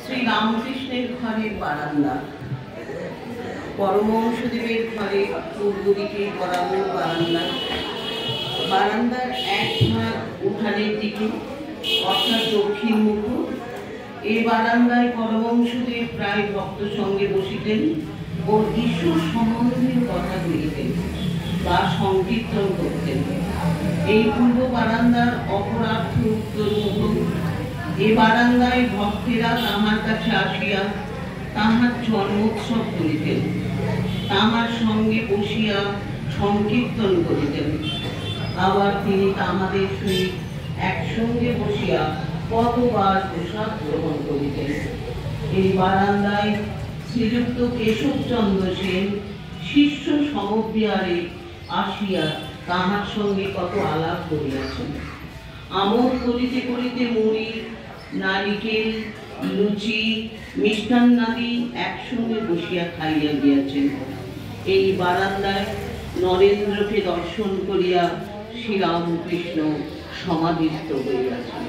শ্রী রামকৃষ্ণের ঘরের বারান্দা। পরমহংসদেবের ঘরে পূর্ব দিকে বরাবর বারান্দা। বারান্দার এক ভাগ উঠানের দিকে, অর্থাৎ দক্ষিণ মুখ। এই বারান্দায় পরমহংসদেব প্রায় ভক্ত সঙ্গে বসিতেন ও ঈশ্বর সম্বন্ধের কথা বলিতেন বা সংকীর্তন করতেন। এই পূর্ব বারান্দার অপরার্থ উত্তর মুখ। এ বারান্দায় ভক্তেরা তাহার কাছে আসিয়া তাহার জন্মোৎসব করিতেন, তাহার সঙ্গে বসিয়া সংকীর্তন করিতেন। আবার তিনি তাহাদের সহিত একসঙ্গে বসিয়া কতবার প্রসাদ গ্রহণ করিতেন। এই বারান্দায় শ্রীযুক্ত কেশবচন্দ্র সেন শিষ্য সমবিহারে আসিয়া তাহার সঙ্গে কত আলাপ করিয়াছেন। আমোদ করিতে করিতে মুড়ি, নারিকেল, লুচি, মিষ্টান্নাদি একসঙ্গে বসিয়া খাইয়া গিয়াছেন। এই বারান্দায় নরেন্দ্রকে দর্শন করিয়া শ্রীরামকৃষ্ণ সমাধিস্থ হইয়াছেন।